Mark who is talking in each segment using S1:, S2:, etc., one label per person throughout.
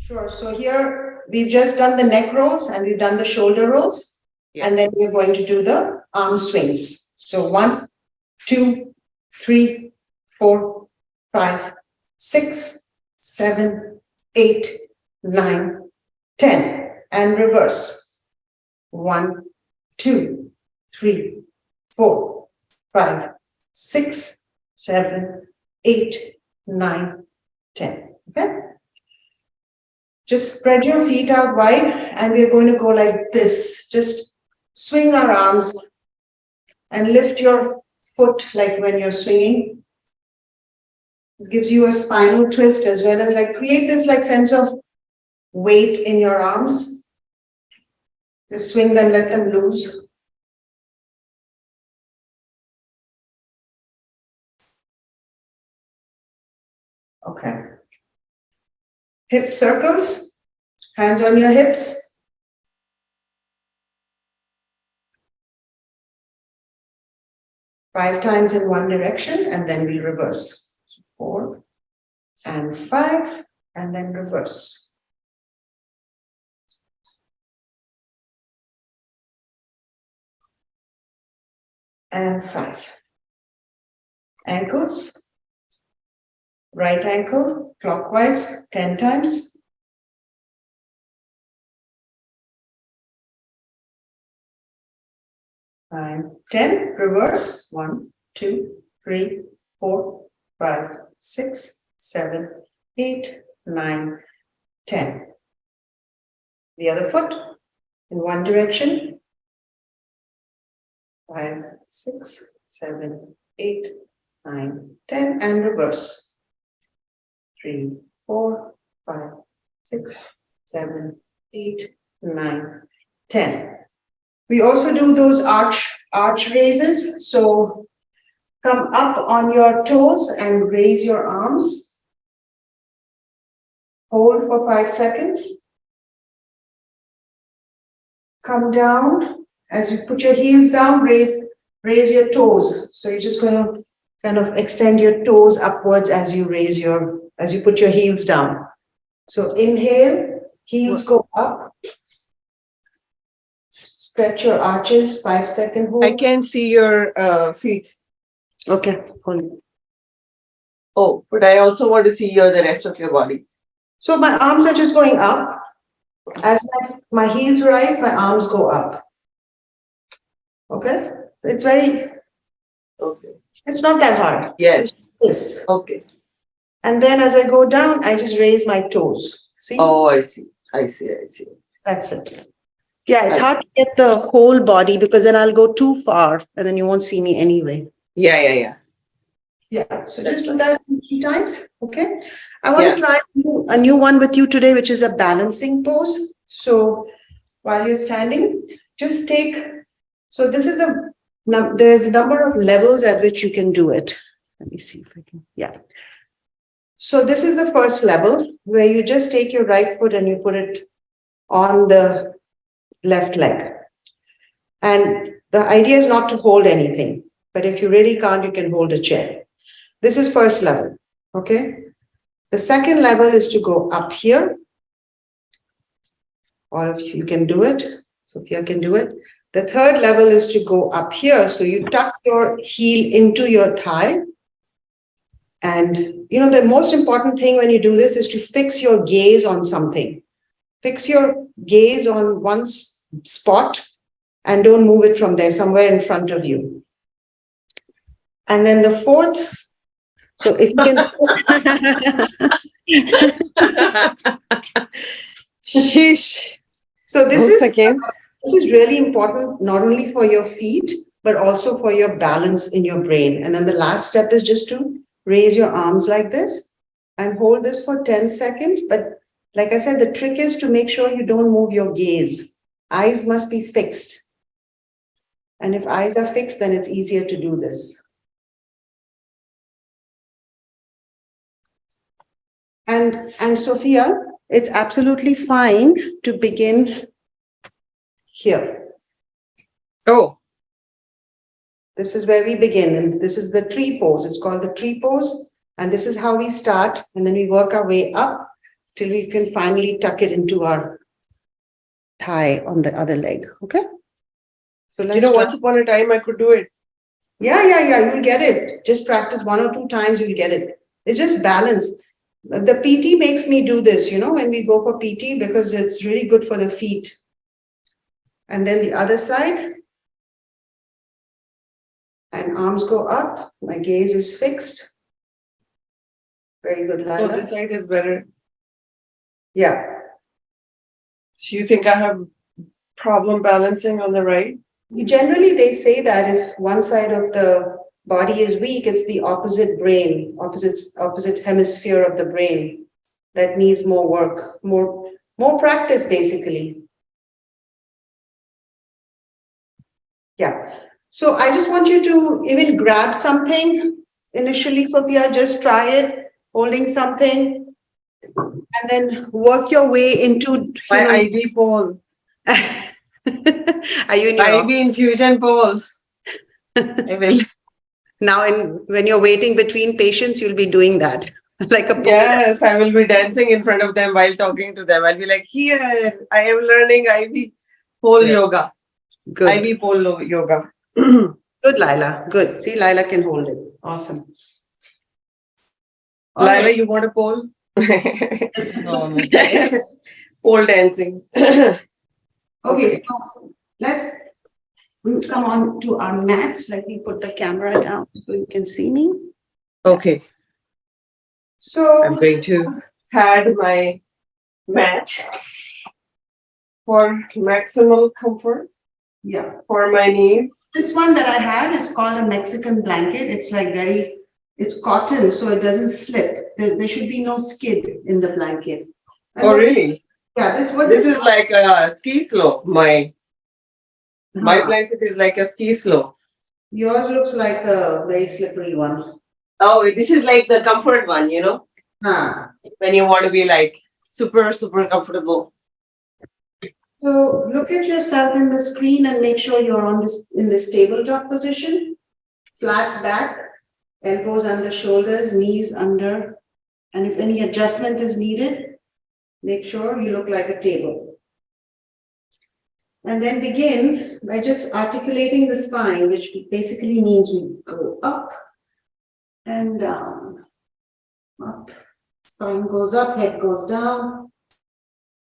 S1: Sure. So here we've just done the neck rolls and we've done the shoulder rolls.
S2: Yeah.
S1: And then we're going to do the arm swings. So 1, 2, 3, 4, 5, 6, 7, 8, 9, 10. And reverse. 1, 2, 3, 4, 5, 6, 7, 8, 9, 10. Okay? Just spread your feet out wide and we're going to go like this. Just swing our arms and lift your foot like when you're swinging. This gives you a spinal twist as well as like create this like sense of weight in your arms. Just swing them, let them loose. Okay. Hip circles, hands on your hips. Five times in one direction and then we reverse. 4 and 5 and then reverse. And 5. Ankles. Right ankle clockwise 10 times. And 10, reverse. 1, 2, 3, 4, 5, 6, 7, 8, 9, 10. The other foot in one direction. 5, 6, 7, 8, 9, 10, and reverse. 3, 4, 5, 6, 7, 8, 9, 10. We also do those arch raises. So come up on your toes and raise your arms. Hold for 5 seconds. Come down. As you put your heels down, raise your toes. So you're just going to kind of extend your toes upwards as you put your heels down. So inhale, heels go up. Stretch your arches, 5-second hold.
S2: I can't see your feet.
S1: Okay, hold it.
S2: Oh, but I also want to see the rest of your body.
S1: So my arms are just going up. As my heels rise, my arms go up. Okay? It's
S2: Okay.
S1: it's not that hard.
S2: Yes.
S1: Yes.
S2: Okay.
S1: And then as I go down, I just raise my toes. See?
S2: Oh, I see.
S1: That's it. Yeah, it's hard to get the whole body because then I'll go too far and then you won't see me anyway.
S2: Yeah.
S1: Yeah, so just do that 3 times, okay? I want to try a new one with you today, which is a balancing pose. So while you're standing, just so this is there's a number of levels at which you can do it. Let me see if I can, yeah. So this is the first level where you just take your right foot and you put it on the left leg. And the idea is not to hold anything, but if you really can't, you can hold a chair. This is first level, okay? The second level is to go up here. All of you can do it. Sophia can do it. The third level is to go up here. So you tuck your heel into your thigh. And, the most important thing when you do this is to fix your gaze on something. Fix your gaze on one spot and don't move it from there, somewhere in front of you. And then the fourth, so if you can.
S2: Sheesh.
S1: So this is really important, not only for your feet, but also for your balance in your brain. And then the last step is just to raise your arms like this and hold this for 10 seconds. But like I said, the trick is to make sure you don't move your gaze. Eyes must be fixed. And if eyes are fixed, then it's easier to do this. And Sophia, it's absolutely fine to begin here.
S2: Oh.
S1: This is where we begin. And this is the tree pose. It's called the tree pose. And this is how we start. And then we work our way up till we can finally tuck it into our thigh on the other leg. Okay. So let's
S2: once upon a time I could do it.
S1: Yeah. You'll get it. Just practice 1 or 2 times, you'll get it. It's just balance. The PT makes me do this, when we go for PT, because it's really good for the feet. And then the other side. And arms go up. My gaze is fixed. Very good,
S2: So
S1: Lila.
S2: this side is better.
S1: Yeah.
S2: So you think I have problem balancing on the right?
S1: Generally, they say that if one side of the body is weak, it's the opposite brain, opposite hemisphere of the brain that needs more work, more practice, basically. Yeah. So I just want you to even grab something initially, Sophia, just try it, holding something, and then work your way into
S2: my IV pole.
S1: Are you in your
S2: IV infusion pole? I will.
S1: Now, when you're waiting between patients, you'll be doing that. Like a pole.
S2: Yes, I will be dancing in front of them while talking to them. I'll be like, here, I am learning IV pole yoga.
S1: Good.
S2: IV pole yoga.
S1: Good, Lila. Good. See, Lila can hold it. Awesome. All
S2: Lila,
S1: right.
S2: you want a pole?
S3: No, I'm okay.
S2: Pole dancing.
S1: Okay, so let's come on to our mats. Let me put the camera down so you can see me.
S2: Okay,
S1: So
S2: I'm going to pad my mat for maximal comfort
S1: yeah,
S2: for my knees.
S1: this one that I have is called a Mexican blanket. It's like it's cotton, so it doesn't slip. There should be no skid in the blanket. And
S2: Oh, really?
S1: Yeah,
S2: This is like a ski slope. My
S1: Huh.
S2: blanket is like a ski slope.
S1: Yours looks like a very slippery one.
S2: Oh, this is like the comfort one,
S1: Huh.
S2: when you want to be like super, super comfortable.
S1: So look at yourself in the screen and make sure you're in this tabletop position. Flat back, elbows under shoulders, knees under. And if any adjustment is needed, make sure you look like a table. And then begin by just articulating the spine, which basically means we go up and down. Up. Spine goes up, head goes down.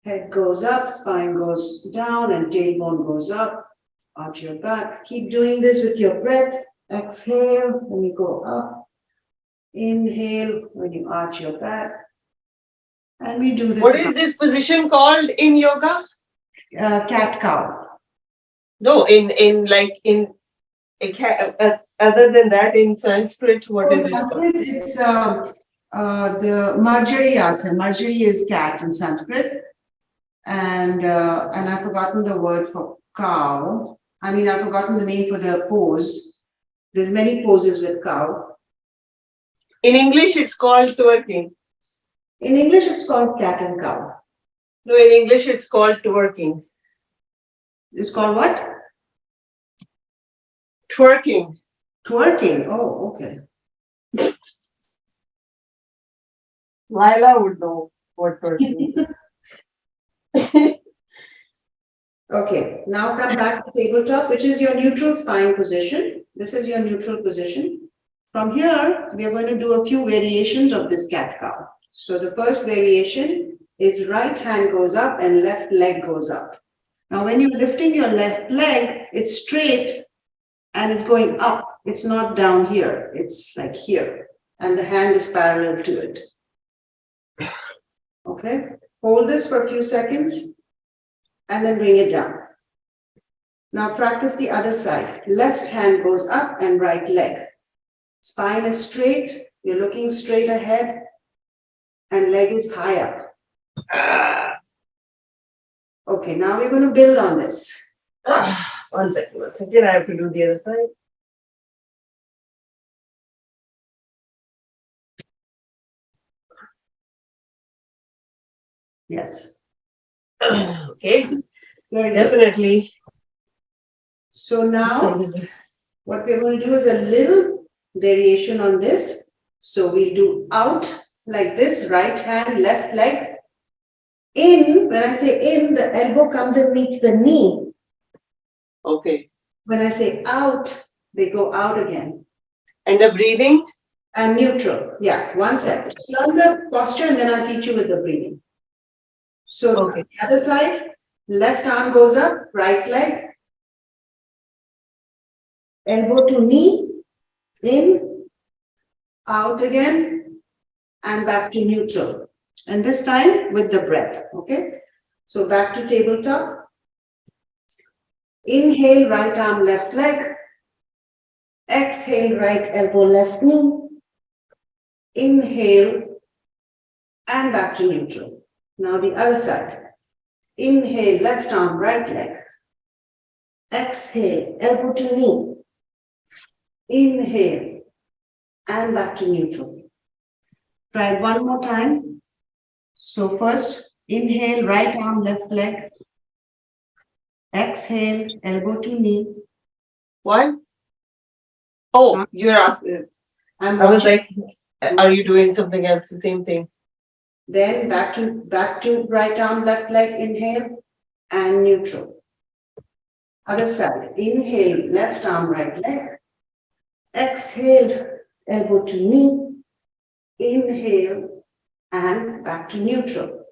S1: Head goes up, spine goes down, and tailbone goes up. Arch your back. Keep doing this with your breath. Exhale when you go up. Inhale when you arch your back. And we do this.
S2: What is this position called in yoga?
S1: Cat cow.
S2: No, other than that, in Sanskrit, what is it called?
S1: Sanskrit, it's the Marjari asana. Marjari is cat in Sanskrit. And I've forgotten the word for cow. I mean, I've forgotten the name for the pose. There's many poses with cow.
S2: In English, it's called twerking.
S1: In English, it's called cat and cow.
S2: No, in English, it's called twerking.
S1: It's called what?
S2: Twerking.
S1: Twerking. Oh, okay.
S2: Lila would know what twerking is.
S1: Okay, now come back to tabletop, which is your neutral spine position. This is your neutral position. From here, we are going to do a few variations of this cat cow. So the first variation is right hand goes up and left leg goes up. Now, when you're lifting your left leg, it's straight and it's going up. It's not down here. It's like here. And the hand is parallel to it. Okay, hold this for a few seconds and then bring it down. Now practice the other side. Left hand goes up and right leg. Spine is straight. You're looking straight ahead and leg is high up. Okay, now we're going to build on this.
S2: 1 second. I have to do the other side.
S1: Yes.
S2: Okay,
S1: Very good.
S2: definitely.
S1: So now what we're going to do is a little variation on this. So we'll do out like this, right hand, left leg, In, when I say in, the elbow comes and meets the knee.
S2: Okay.
S1: When I say out, they go out again.
S2: And the breathing?
S1: And neutral. Yeah, one second. Learn the posture and then I'll teach you with the breathing. So
S2: Okay.
S1: the other side, left arm goes up, right leg, elbow to knee, in, out again, and back to neutral. And this time with the breath, okay? So back to tabletop. Inhale, right arm, left leg. Exhale, right elbow, left knee. Inhale, and back to neutral. Now the other side. Inhale, left arm, right leg. Exhale, elbow to knee. Inhale, and back to neutral. Try one more time. So first, inhale, right arm, left leg. Exhale, elbow to knee.
S2: What? Oh, you're asking.
S1: I'm
S2: I was
S1: watching.
S2: like, are you doing something else? The same thing.
S1: Then back to right arm, left leg, inhale, and neutral. Other side, inhale, left arm, right leg. Exhale, elbow to knee. Inhale, and back to neutral.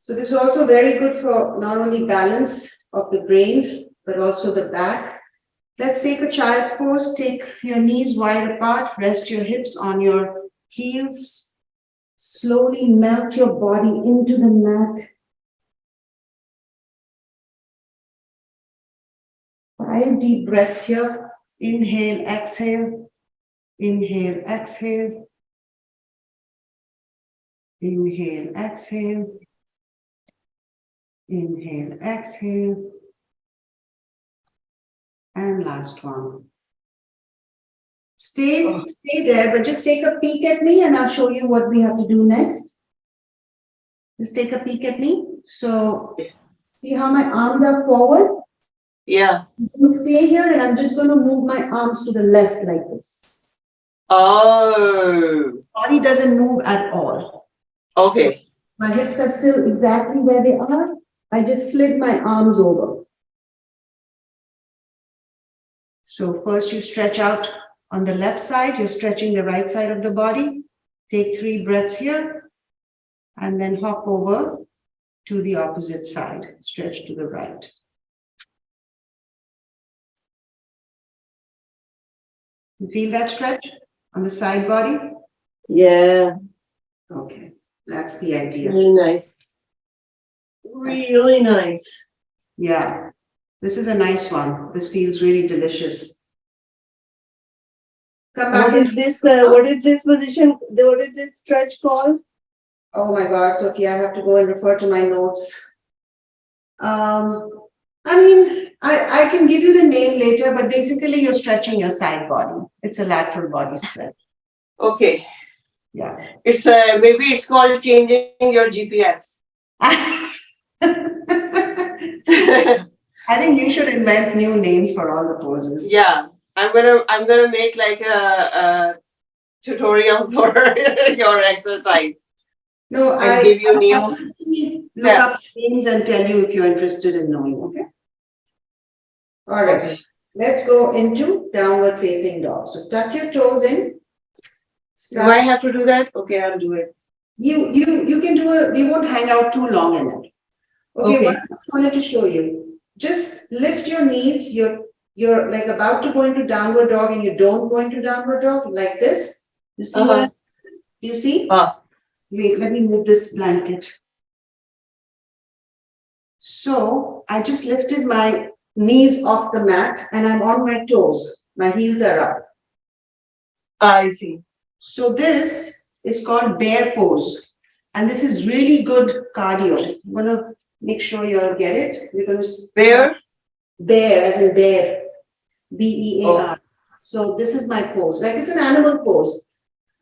S1: So this is also very good for not only balance of the brain, but also the back. Let's take a child's pose. Take your knees wide apart. Rest your hips on your heels. Slowly melt your body into the mat. 5 deep breaths here. Inhale, exhale. Inhale, exhale. Inhale, exhale. Inhale, exhale. And last one. Stay there, but just take a peek at me and I'll show you what we have to do next. Just take a peek at me. So, see how my arms are forward?
S2: Yeah.
S1: You stay here and I'm just going to move my arms to the left like this.
S2: Oh.
S1: Body doesn't move at all.
S2: Okay.
S1: My hips are still exactly where they are. I just slid my arms over. So first you stretch out on the left side, you're stretching the right side of the body. Take 3 breaths here and then hop over to the opposite side. Stretch to the right. You feel that stretch on the side body?
S2: Yeah.
S1: Okay, that's the idea.
S2: Really nice. Really nice.
S1: Yeah, this is a nice one. This feels really delicious. Come back.
S2: What is this? What is this position? What is this stretch called?
S1: Oh my God, it's okay. I have to go and refer to my notes. I mean, I can give you the name later, but basically you're stretching your side body. It's a lateral body stretch.
S2: Okay.
S1: Yeah.
S2: It's maybe it's called changing your GPS.
S1: I think you should invent new names for all the poses.
S2: Yeah, I'm gonna make like a tutorial for your exercise.
S1: No,
S2: And give you new
S1: look up
S2: steps.
S1: names and tell you if you're interested in knowing, okay? All right,
S2: Okay.
S1: let's go into downward facing dog. So tuck your toes in.
S2: Do I have to do that? Okay, I'll do it.
S1: You can do it, we won't hang out too long in it. Okay, what I wanted to show you, just lift your knees, you're like about to go into downward dog and you don't go into downward dog like this. You see what you see? Wait, let me move this blanket. So I just lifted my knees off the mat and I'm on my toes. My heels are up.
S2: I see.
S1: So this is called bear pose. And this is really good cardio. I'm going to make sure you all get it. We're going to
S2: Bear?
S1: Bear, as in bear. B-E-A-R.
S2: Oh.
S1: So this is my pose. Like it's an animal pose.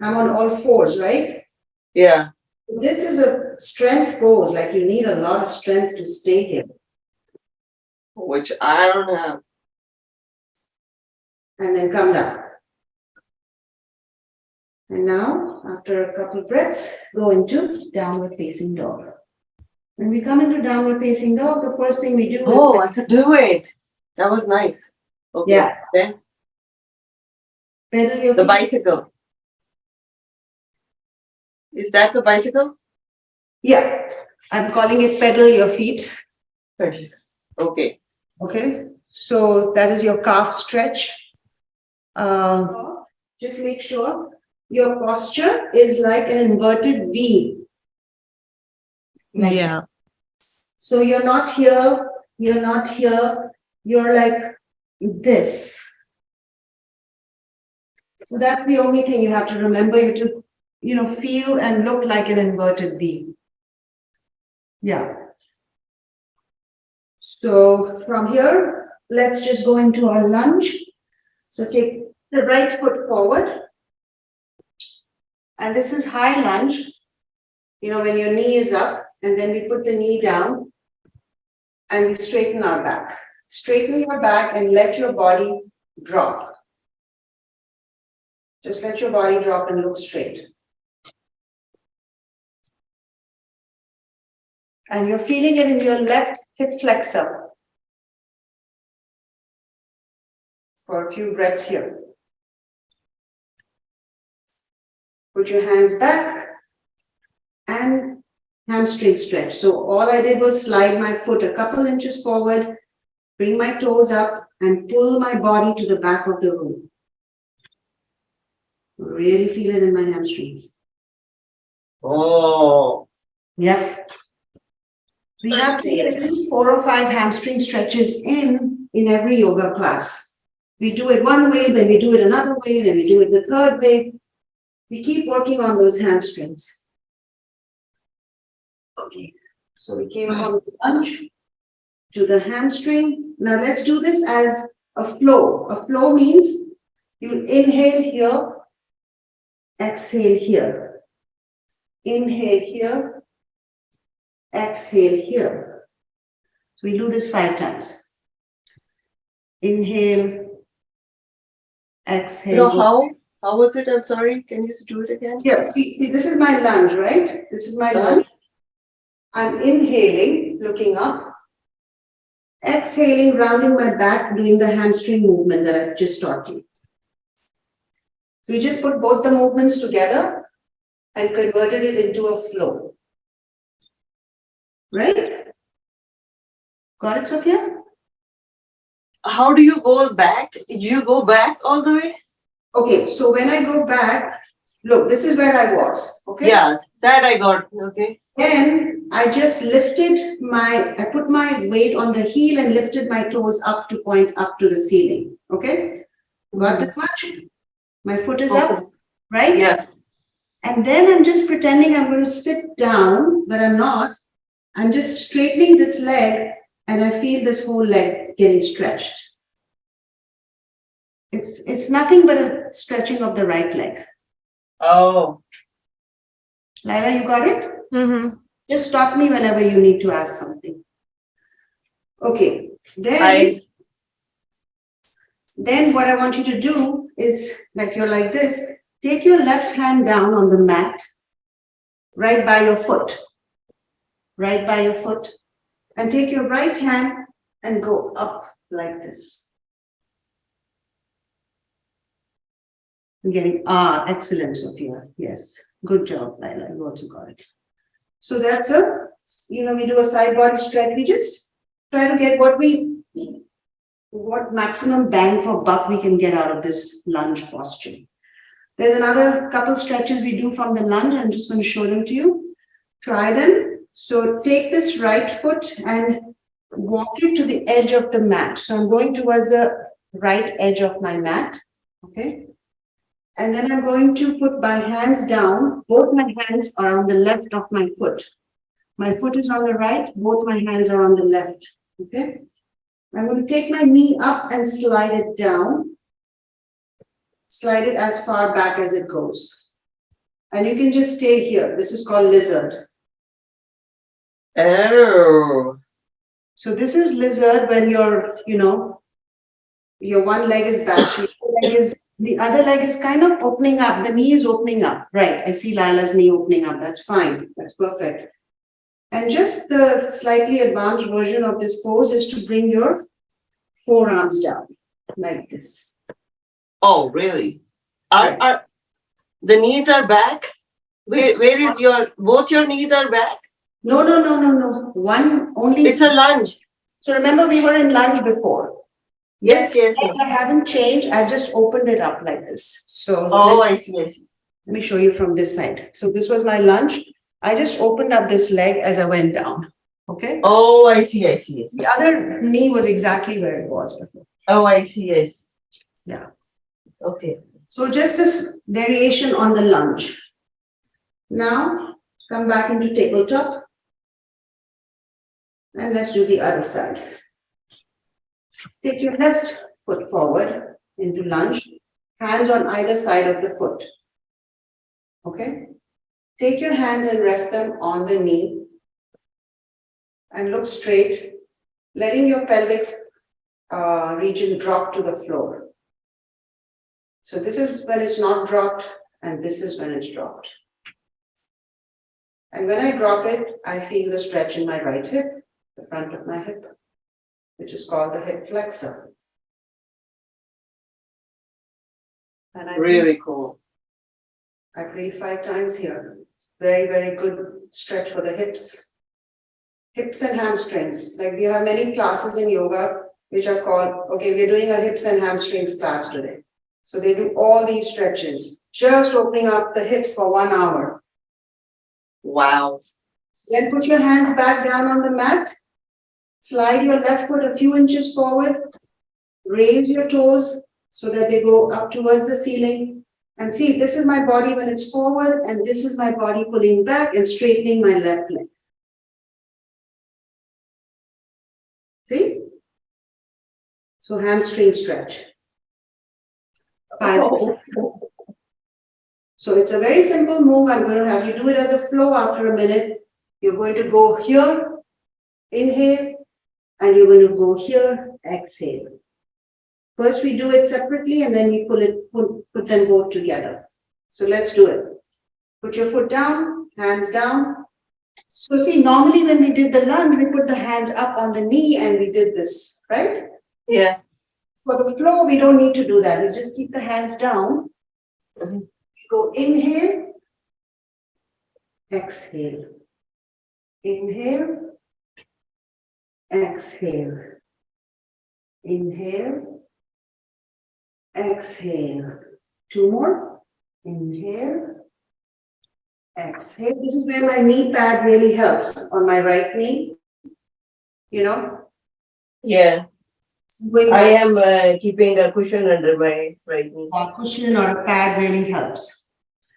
S1: I'm on all fours, right?
S2: Yeah.
S1: This is a strength pose. Like you need a lot of strength to stay here.
S2: Which I don't have.
S1: And then come down. And now, after a couple breaths, go into downward facing dog. When we come into downward facing dog, the first thing we do is
S2: Oh, I could do it. That was nice. Okay.
S1: Yeah.
S2: Then
S1: pedal your
S2: the
S1: feet.
S2: bicycle. Is that the bicycle?
S1: Yeah, I'm calling it pedal your feet.
S2: Okay.
S1: Okay, so that is your calf stretch. Just make sure your posture is like an inverted V. Like
S3: Yeah.
S1: this. So you're not here, you're not here, you're like this. So that's the only thing you have to remember. You have to, feel and look like an inverted V. Yeah. So from here, let's just go into our lunge. So take the right foot forward. And this is high lunge. When your knee is up, and then we put the knee down and we straighten our back. Straighten your back and let your body drop. Just let your body drop and look straight. And you're feeling it in your left hip flexor. For a few breaths here. Put your hands back and hamstring stretch. So all I did was slide my foot a couple inches forward, bring my toes up and pull my body to the back of the room. Really feel it in my hamstrings.
S2: Oh.
S1: Yep. We have to get at least 4 or 5 hamstring stretches in every yoga class. We do it one way, then we do it another way, then we do it the third way. We keep working on those hamstrings. Okay, so we came from the lunge to the hamstring. Now let's do this as a flow. A flow means you inhale here, exhale here. Inhale here, exhale here. So we do this 5 times. Inhale, exhale.
S2: How was it? I'm sorry. Can you do it again?
S1: Yeah, see, this is my lunge, right? This is my lunge. I'm inhaling, looking up. Exhaling, rounding my back, doing the hamstring movement that I've just taught you. We just put both the movements together and converted it into a flow. Right? Got it, Sophia?
S2: How do you go back? Did you go back all the way?
S1: Okay, so when I go back, look, this is where I was. Okay?
S2: Yeah, that I got. Okay.
S1: Then I just I put my weight on the heel and lifted my toes up to point up to the ceiling. Okay? Got this much? My foot is up, right?
S2: Yeah.
S1: And then I'm just pretending I'm going to sit down, but I'm not. I'm just straightening this leg and I feel this whole leg getting stretched. It's nothing but a stretching of the right leg.
S2: Oh.
S1: Laila, you got it?
S3: Mm-hmm.
S1: Just stop me whenever you need to ask something. Okay, then what I want you to do is, like you're like this, take your left hand down on the mat, right by your foot. Right by your foot. And take your right hand and go up like this. I'm getting, excellent, Sophia. Yes, good job, Laila. You also got it. So that's we do a side body stretch. We just try to get what maximum bang for buck we can get out of this lunge posture. There's another couple stretches we do from the lunge. I'm just going to show them to you. Try them. So take this right foot and walk it to the edge of the mat. So I'm going towards the right edge of my mat. Okay. And then I'm going to put my hands down. Both my hands are on the left of my foot. My foot is on the right. Both my hands are on the left. Okay. I'm going to take my knee up and slide it down. Slide it as far back as it goes. And you can just stay here. This is called lizard.
S2: Oh.
S1: So this is lizard when your one leg is back. The other leg is kind of opening up. The knee is opening up. Right. I see Laila's knee opening up. That's fine. That's perfect. And just the slightly advanced version of this pose is to bring your forearms down like this.
S2: Oh, really?
S1: Yeah.
S2: Are the knees are back? Where is both your knees are back?
S1: No. One only.
S2: It's a lunge.
S1: So remember, we were in lunge before.
S2: Yes.
S1: I haven't changed. I just opened it up like this. So
S2: Oh, I see.
S1: let me show you from this side. So this was my lunge. I just opened up this leg as I went down. Okay.
S2: Oh, I see. Yes.
S1: The other knee was exactly where it was before.
S2: Oh, I see. Yes.
S1: Yeah.
S2: Okay.
S1: So just this variation on the lunge. Now come back into tabletop. And let's do the other side. Take your left foot forward into lunge, hands on either side of the foot. Okay? Take your hands and rest them on the knee and look straight, letting your pelvic region drop to the floor. So this is when it's not dropped, and this is when it's dropped. And when I drop it, I feel the stretch in my right hip, the front of my hip, which is called the hip flexor. And I
S2: Really cool.
S1: I breathe 5 times here. Very, very good stretch for the hips. Hips and hamstrings. Like we have many classes in yoga which are called, okay, we're doing a hips and hamstrings class today. So they do all these stretches, just opening up the hips for 1 hour.
S2: Wow.
S1: Then put your hands back down on the mat. Slide your left foot a few inches forward. Raise your toes so that they go up towards the ceiling. And see, this is my body when it's forward, and this is my body pulling back and straightening my left leg. See? So hamstring stretch. 5. So it's a very simple move. I'm going to have you do it as a flow after a minute. You're going to go here, inhale, and you're going to go here, exhale. First we do it separately and then we put them both together. So let's do it. Put your foot down, hands down. So see, normally when we did the lunge, we put the hands up on the knee and we did this, right?
S2: Yeah.
S1: For the flow, we don't need to do that. We just keep the hands down. Go inhale, exhale. Inhale, exhale. Inhale, exhale. 2 more. Inhale, exhale. This is where my knee pad really helps on my right knee. You know?
S2: Yeah.
S1: Going
S2: I
S1: back,
S2: am keeping a cushion under my right knee.
S1: a cushion or a pad really helps.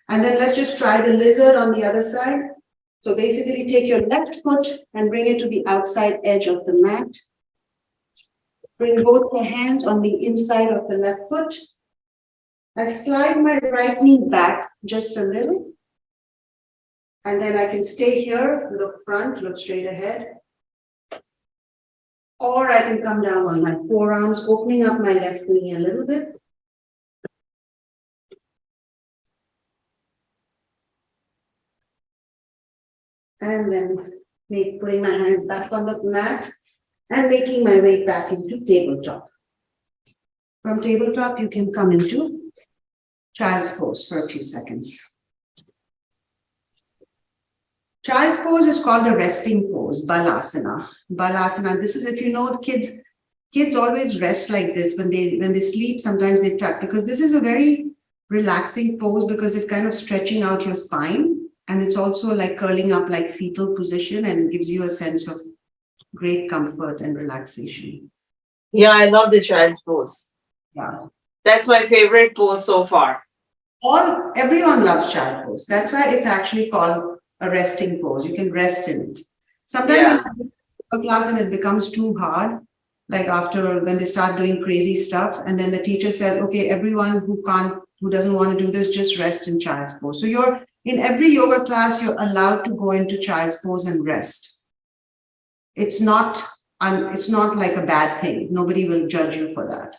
S1: And then let's just try the lizard on the other side. So basically take your left foot and bring it to the outside edge of the mat. Bring both your hands on the inside of the left foot. I slide my right knee back just a little. And then I can stay here, look front, look straight ahead. Or I can come down on my forearms, opening up my left knee a little bit. And then putting my hands back on the mat and making my way back into tabletop. From tabletop, you can come into child's pose for a few seconds. Child's pose is called the resting pose, balasana. Balasana, this is, if you know, kids always rest like this when they sleep. Sometimes they tuck, because this is a very relaxing pose, because it kind of stretching out your spine, and it's also like curling up like fetal position, and gives you a sense of great comfort and relaxation.
S2: Yeah, I love the child's pose.
S1: Yeah.
S2: That's my favorite pose so far.
S1: Everyone loves child pose. That's why it's actually called a resting pose. You can rest in it. Sometimes when you do a class and it becomes too hard, like after when they start doing crazy stuff, and then the teacher says, okay, everyone who doesn't want to do this, just rest in child's pose. So you're in every yoga class, you're allowed to go into child's pose and rest. It's not like a bad thing. Nobody will judge you for that.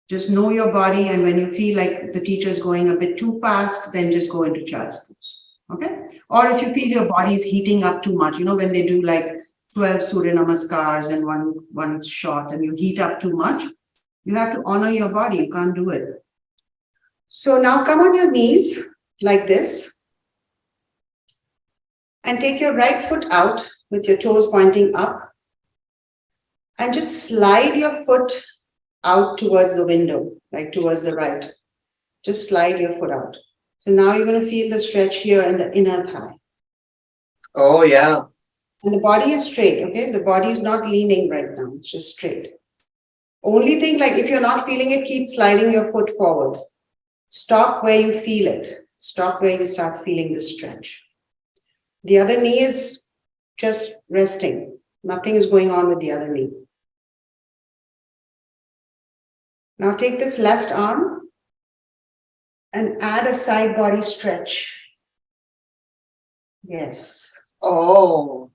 S1: Just know your body, and when you feel like the teacher is going a bit too fast, then just go into child's pose. Okay. Or if you feel your body is heating up too much, you know, when they do like 12 Surya Namaskars and one shot and you heat up too much, you have to honor your body. You can't do it. So now come on your knees like this and take your right foot out with your toes pointing up and just slide your foot out towards the window, like towards the right. Just slide your foot out. So now you're going to feel the stretch here in the inner thigh.
S2: Oh, yeah.
S1: And the body is straight, okay? The body is not leaning right now. It's just straight. Only thing, like if you're not feeling it, keep sliding your foot forward. Stop where you feel it. Stop where you start feeling the stretch. The other knee is just resting. Nothing is going on with the other knee. Now take this left arm and add a side body stretch. Yes.
S2: Oh.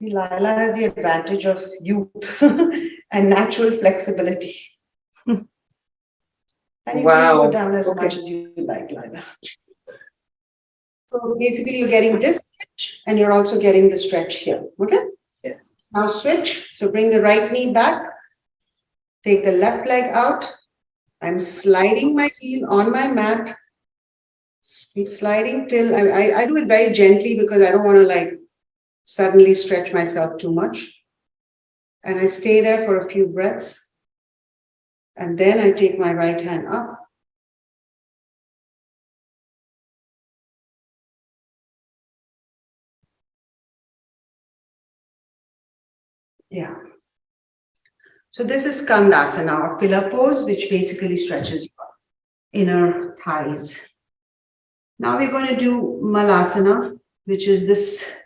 S1: Lila has the advantage of youth and natural flexibility. And you can
S2: Wow.
S1: go down as much as you like, Lila. So basically you're getting this stretch and you're also getting the stretch here, okay?
S2: Yeah.
S1: Now switch. So bring the right knee back. Take the left leg out. I'm sliding my heel on my mat. Keep sliding till I do it very gently because I don't want to like suddenly stretch myself too much. And I stay there for a few breaths. And then I take my right hand up. Yeah. So this is Skandasana or pillar pose, which basically stretches your inner thighs. Now we're going to do Malasana, which is this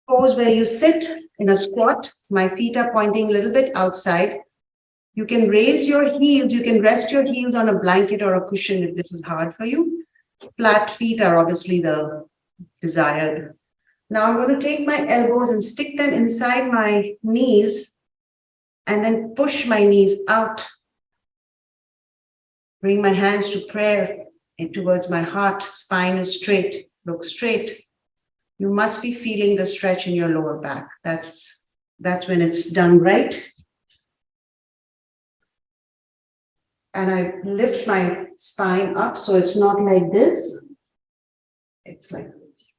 S1: pose where you sit in a squat. My feet are pointing a little bit outside. You can raise your heels. You can rest your heels on a blanket or a cushion if this is hard for you. Flat feet are obviously the desired. Now I'm going to take my elbows and stick them inside my knees and then push my knees out. Bring my hands to prayer and towards my heart. Spine is straight. Look straight. You must be feeling the stretch in your lower back. That's when it's done right. And I lift my spine up so it's not like this. It's like this.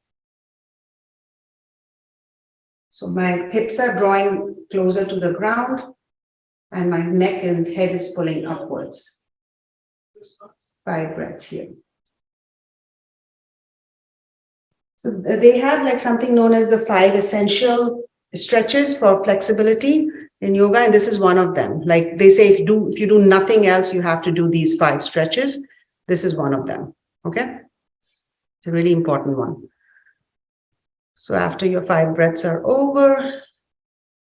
S1: So my hips are drawing closer to the ground and my neck and head is pulling upwards. 5 breaths here. So they have like something known as the 5 essential stretches for flexibility in yoga, and this is one of them. Like they say, if you do nothing else, you have to do these 5 stretches. This is one of them. Okay, it's a really important one. So after your 5 breaths are over,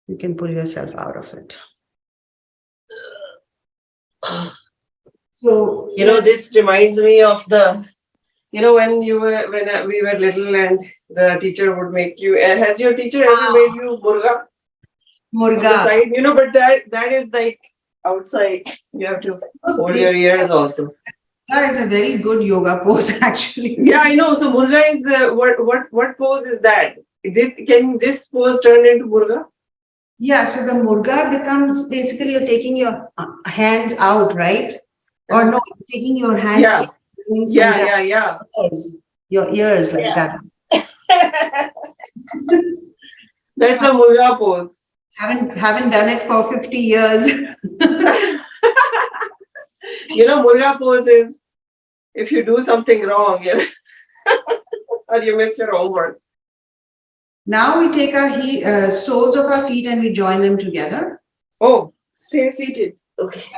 S1: you can pull yourself out of it. So
S2: This reminds me of the, when we were little and the teacher would make you. Has your teacher ever made you murga? On the side, but that is like outside. You have to hold your ears also.
S1: Murga is a very good yoga pose, actually.
S2: Yeah, I know. So murga is what pose is that? Can this pose turn into murga?
S1: Yeah, so the murga becomes basically you're taking your hands out, right? Or no, you're taking your hands in.
S2: Yeah.
S1: Your ears like that.
S2: That's a murga pose.
S1: Haven't done it for 50 years.
S2: Murga pose is if you do something wrong, or you miss your homework.
S1: Now we take our soles of our feet and we join them together.
S2: Oh, stay seated. Okay.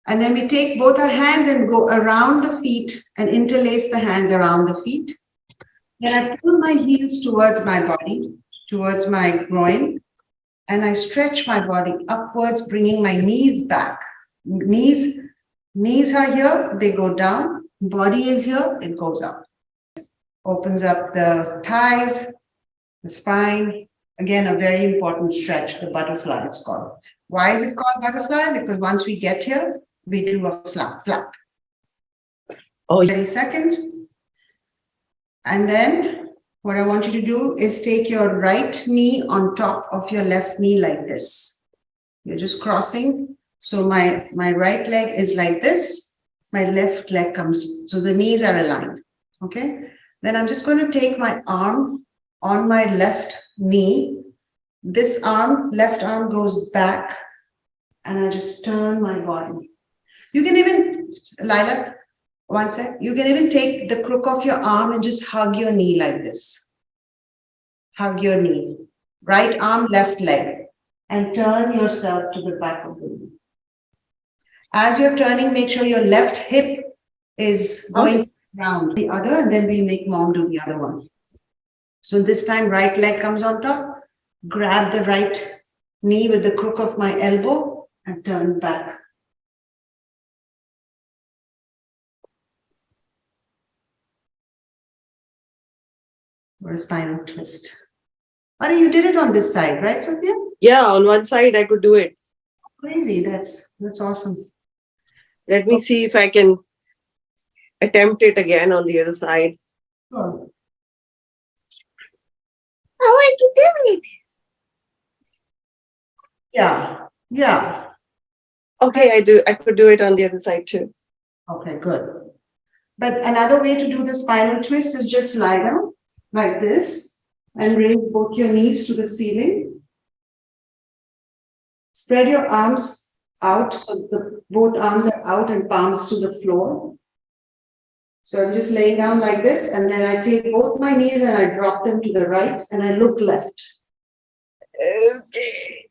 S1: And then we take both our hands and go around the feet and interlace the hands around the feet. Then I pull my heels towards my body, towards my groin, and I stretch my body upwards, bringing my knees back. Knees are here, they go down. Body is here, it goes up. Opens up the thighs, the spine. Again, a very important stretch, the butterfly it's called. Why is it called butterfly? Because once we get here, we do a flap.
S2: Oh,
S1: 30 seconds. And then what I want you to do is take your right knee on top of your left knee like this. You're just crossing. So my right leg is like this. My left leg comes. So the knees are aligned. Okay. Then I'm just going to take my arm on my left knee. This arm, left arm goes back. And I just turn my body. You can even, Lila, one sec. You can even take the crook of your arm and just hug your knee like this. Hug your knee. Right arm, left leg. And turn yourself to the back of the knee. As you're turning, make sure your left hip is going round the other, and then we make mom do the other one. So this time, right leg comes on top. Grab the right knee with the crook of my elbow and turn back. Or a spinal twist. Or you did it on this side, right, Sophia?
S2: yeah, on one side I could do it.
S1: Crazy, that's awesome.
S2: Let me see if I can attempt it again on the other side.
S1: Sure.
S2: I want to do it.
S1: Yeah.
S2: Okay, I could do it on the other side too.
S1: Okay, good. But another way to do the spinal twist is just lie down like this and raise both your knees to the ceiling. Spread your arms out so both arms are out and palms to the floor. So I'm just laying down like this, and then I take both my knees and I drop them to the right and I look left.
S2: Okay.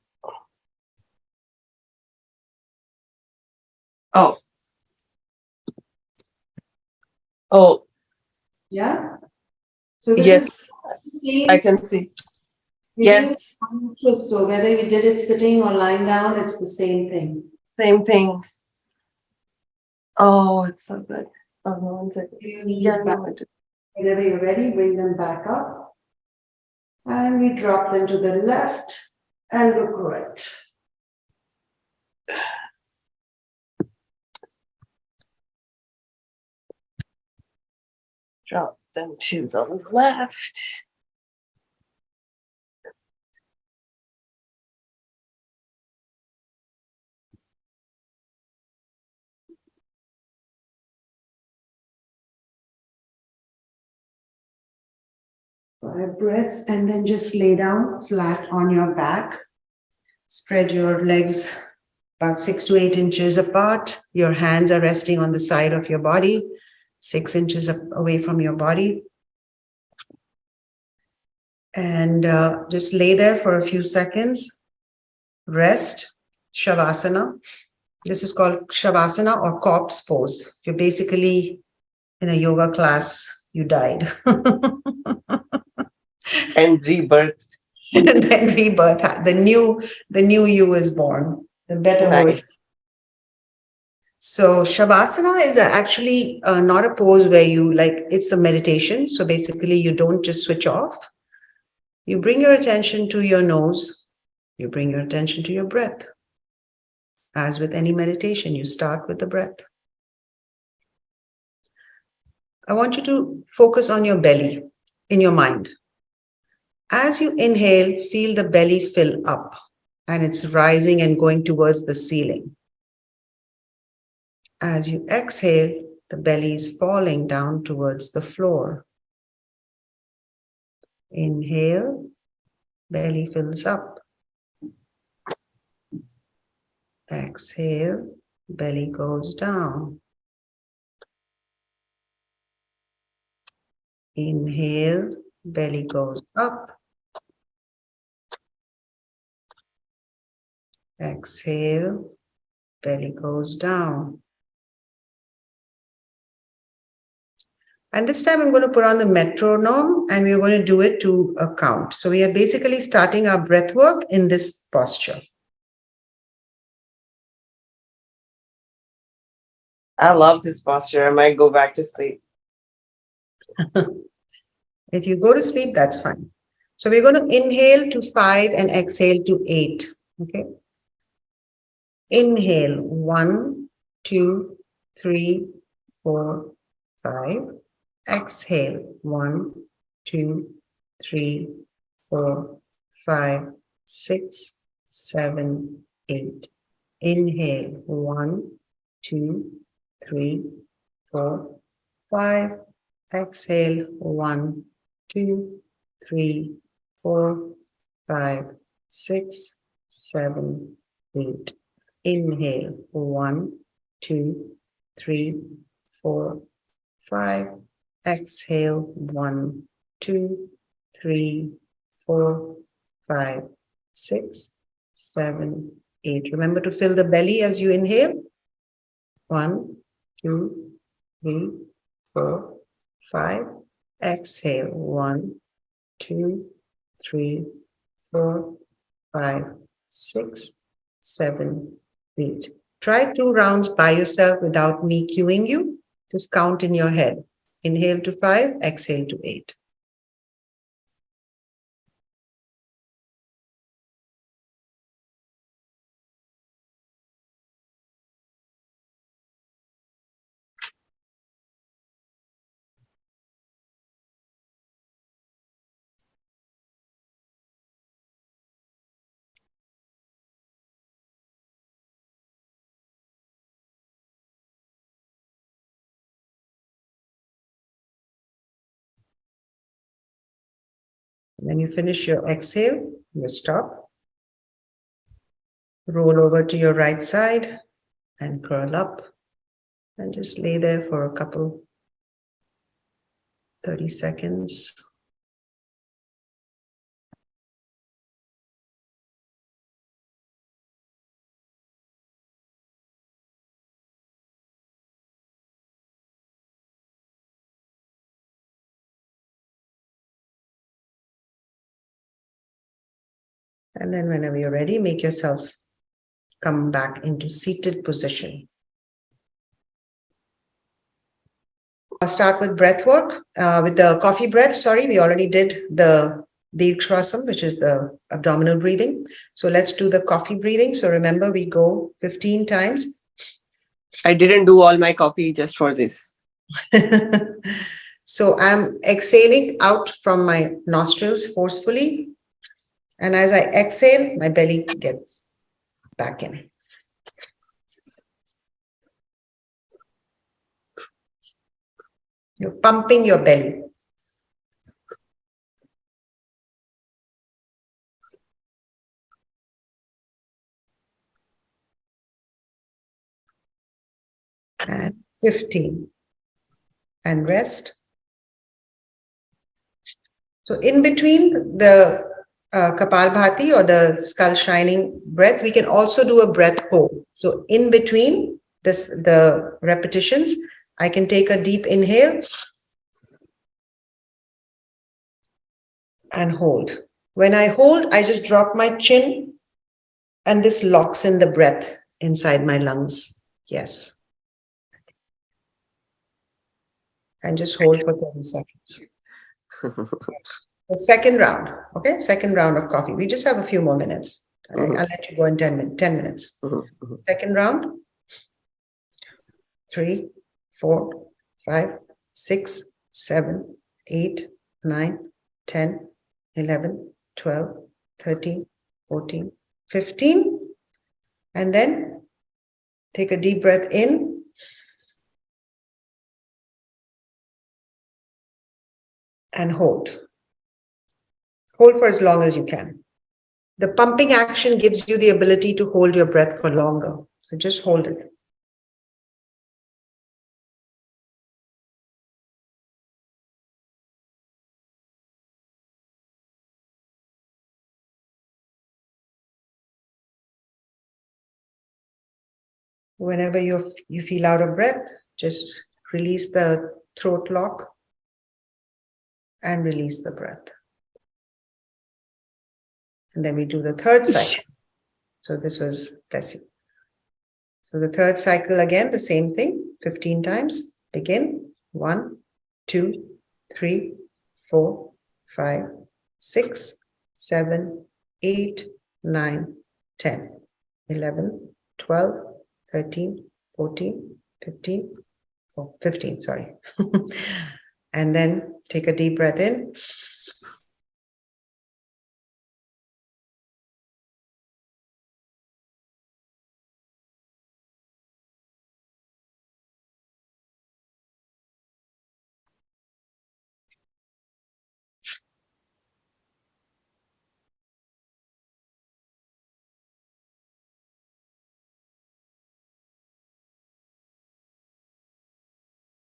S2: Oh. Oh,
S1: Yeah. So this
S2: yes,
S1: is the same.
S2: I can see.
S1: We're doing
S2: Yes,
S1: spinal twist. So whether you did it sitting or lying down, it's the same thing.
S2: same thing. Oh, it's so good. Oh, no, 1 second.
S1: Your knees
S2: Yeah,
S1: back.
S2: no,
S1: Whenever you're ready, bring them back up. And we drop them to the left and look right.
S2: drop them to the left.
S1: Five breaths, and then just lay down flat on your back. Spread your legs about 6 to 8 inches apart. Your hands are resting on the side of your body, 6 inches away from your body. And just lay there for a few seconds. Rest, Shavasana. This is called Shavasana or corpse pose. You're basically in a yoga class, you died.
S2: And rebirth.
S1: And then rebirth, the new you is born, the better
S2: Nice.
S1: version. So Shavasana is actually not a pose where you it's a meditation. So basically you don't just switch off. You bring your attention to your nose. You bring your attention to your breath. As with any meditation, you start with the breath. I want you to focus on your belly in your mind. As you inhale, feel the belly fill up and it's rising and going towards the ceiling. As you exhale, the belly is falling down towards the floor. Inhale, belly fills up. Exhale, belly goes down. Inhale, belly goes up. Exhale, belly goes down. And this time I'm going to put on the metronome and we're going to do it to a count. So we are basically starting our breath work in this posture.
S2: I love this posture. I might go back to sleep.
S1: If you go to sleep, that's fine. So we're going to inhale to 5 and exhale to 8. Okay. Inhale 1, 2, 3, 4, 5. Exhale. 1, 2, 3, 4, 5, 6, 7, 8. Inhale. 1, 2, 3, 4, 5. Exhale. 1, 2, 3, 4, 5, 6, 7, 8. Inhale. 1, 2, 3, 4, 5. Exhale. 1, 2, 3, 4, 5, 6, 7, 8. Remember to fill the belly as you inhale. 1, 2, 3, 4, 5. Exhale. 1, 2, 3, 4, 5, 6, 7, 8. Try 2 rounds by yourself without me cueing you. Just count in your head. Inhale to 5, exhale to 8. When you finish your exhale, you stop. Roll over to your right side and curl up. And just lay there for a couple, 30 seconds. And then whenever you're ready, make yourself come back into seated position. I'll start with breath work, with the coffee breath. Sorry, we already did the Dirghasana, which is the abdominal breathing. So let's do the coffee breathing. So remember, we go 15 times.
S2: I didn't do all my coffee just for this.
S1: So I'm exhaling out from my nostrils forcefully. And as I exhale, my belly gets back in. You're pumping your belly. And 15. And rest. So in between the Kapalbhati or the skull shining breath, we can also do a breath hold. So in between the repetitions, I can take a deep inhale and hold. When I hold, I just drop my chin and this locks in the breath inside my lungs. Yes. And just hold for 30 seconds. The second round, okay? Second round of coffee. We just have a few more minutes. I'll let you go in 10 minutes. Second round. 3, 4, 5, 6, 7, 8, 9, 10, 11, 12, 13, 14, 15. And then take a deep breath in. And hold. Hold for as long as you can. The pumping action gives you the ability to hold your breath for longer. So just hold it. Whenever you feel out of breath, just release the throat lock and release the breath. And then we do the third cycle. So this was Bessie. So the third cycle again, the same thing, 15 times. Begin. 1, 2, 3, 4, 5, 6, 7, 8, 9, 10, 11, 12, 13, 14, 15, Oh, 15, sorry. And then take a deep breath in.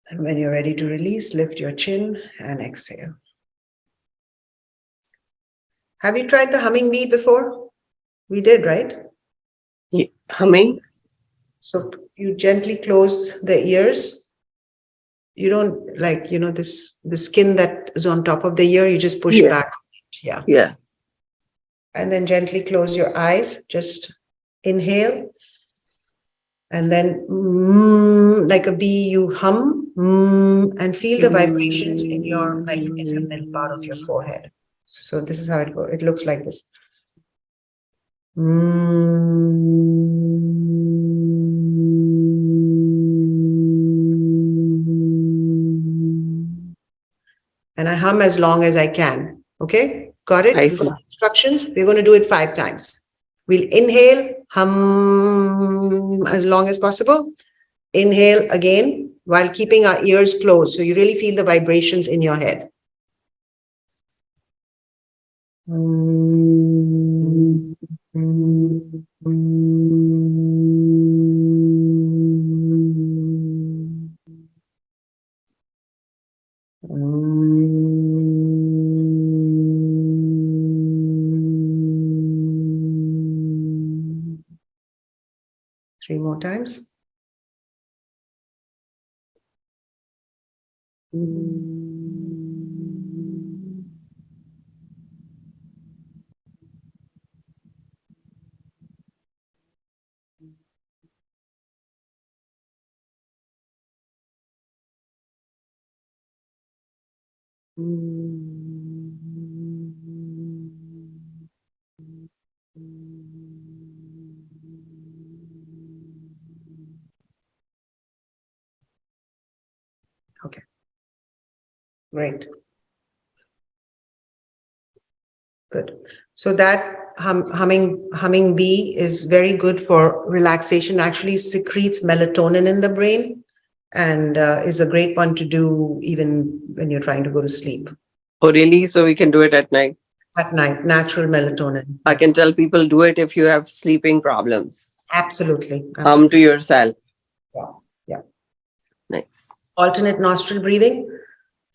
S1: And when you're ready to release, lift your chin and exhale. Have you tried the humming bee before? We did, right?
S2: Humming?
S1: So you gently close the ears. You don't like, the skin that is on top of the ear, you just push back. Yeah.
S2: Yeah.
S1: And then gently close your eyes. Just inhale. And then like a bee, you hum and feel the vibrations in your, like in the middle part of your forehead. So this is how it goes. It looks like this. And I hum as long as I can. Okay, got it?
S2: I
S1: You
S2: see.
S1: got instructions. We're going to do it 5 times. We'll inhale, hum as long as possible. Inhale again while keeping our ears closed. So you really feel the vibrations in your head. Three more times. Okay. Great. Good. So that humming bee is very good for relaxation. Actually secretes melatonin in the brain and is a great one to do even when you're trying to go to sleep.
S2: Oh, really? So we can do it at night?
S1: At night, natural melatonin.
S2: I can tell people do it if you have sleeping problems.
S1: Absolutely.
S2: To yourself.
S1: Yeah. Yeah.
S2: Nice.
S1: Alternate nostril breathing.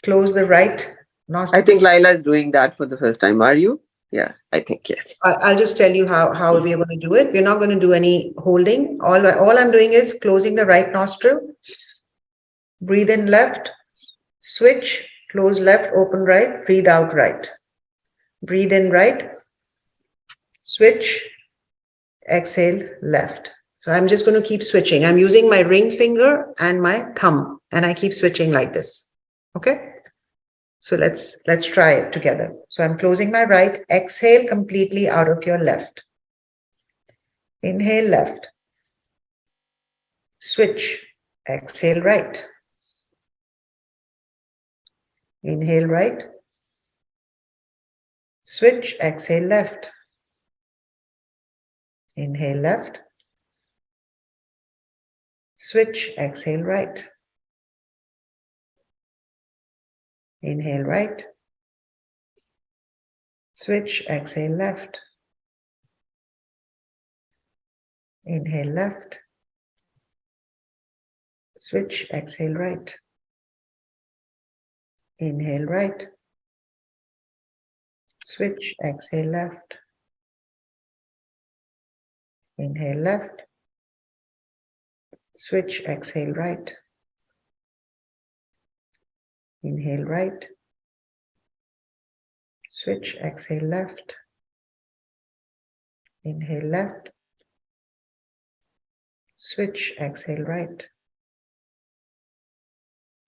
S1: Close the right nostril.
S2: I think Laila is doing that for the first time. Are you? Yeah, I think yes.
S1: I'll just tell you how we are going to do it. We're not going to do any holding. All I'm doing is closing the right nostril. Breathe in left. Switch. Close left. Open right. Breathe out right. Breathe in right. Switch. Exhale left. So I'm just going to keep switching. I'm using my ring finger and my thumb, and I keep switching like this. Okay. So let's try it together. So I'm closing my right. Exhale completely out of your left. Inhale left. Switch. Exhale right. Inhale right. Switch. Exhale left. Inhale left. Switch. Exhale right. Inhale right. Switch. Exhale left. Inhale left. Switch. Exhale right. Inhale right. Switch. Exhale left. Inhale left. Switch. Exhale right. Inhale right. Switch. Exhale left. Inhale left. Switch. Exhale right.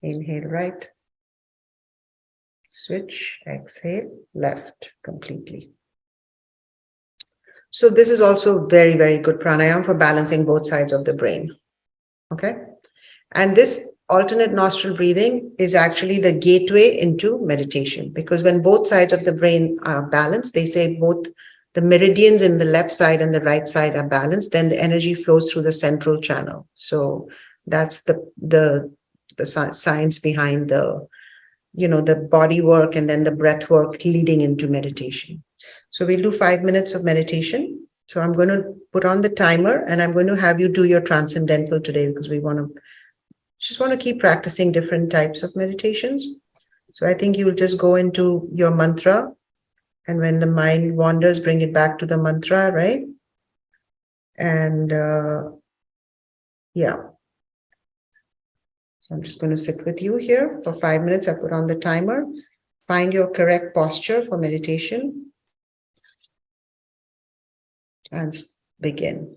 S1: Inhale right. Switch. Exhale left completely. So this is also very, very good pranayama for balancing both sides of the brain. Okay. And this alternate nostril breathing is actually the gateway into meditation, because when both sides of the brain are balanced, they say both the meridians in the left side and the right side are balanced, then the energy flows through the central channel. So that's the science behind the, the body work and then the breath work leading into meditation. So we'll do 5 minutes of meditation. So I'm going to put on the timer and I'm going to have you do your transcendental today, because we just want to keep practicing different types of meditations. So I think you'll just go into your mantra, and when the mind wanders, bring it back to the mantra, right? And yeah. So I'm just going to sit with you here for 5 minutes. I put on the timer. Find your correct posture for meditation and begin.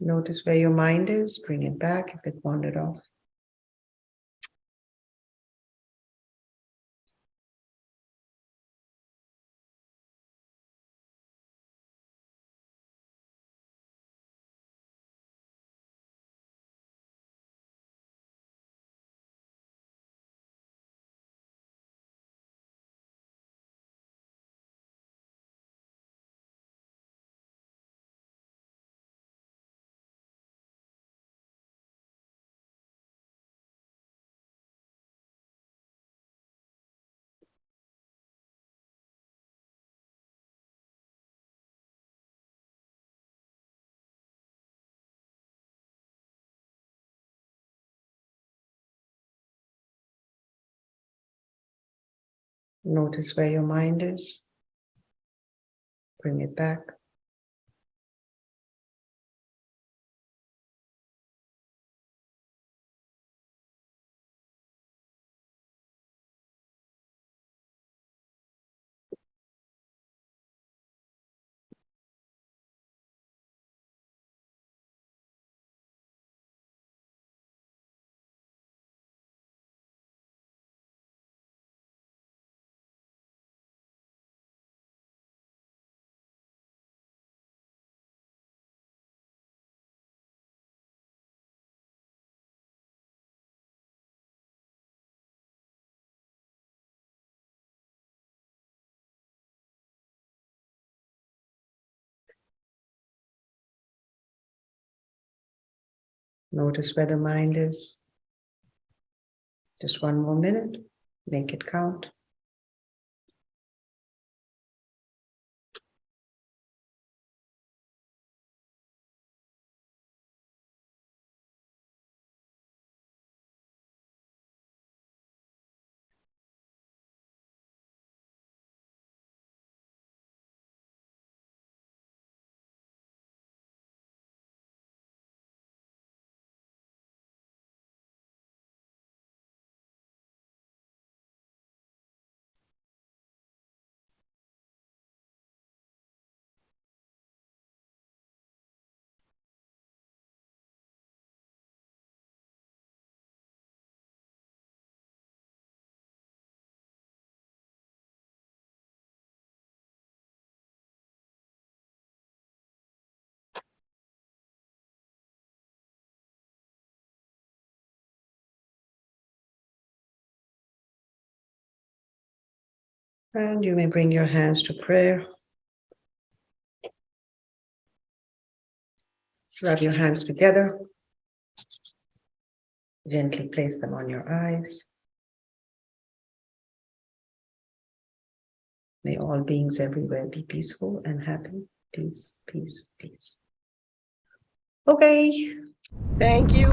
S1: Notice where your mind is. Bring it back if it wandered off. Notice where your mind is. Bring it back. Notice where the mind is. Just 1 more minute. Make it count. And you may bring your hands to prayer. Rub your hands together. Gently place them on your eyes. May all beings everywhere be peaceful and happy. Peace, peace, peace. Okay.
S2: Thank you.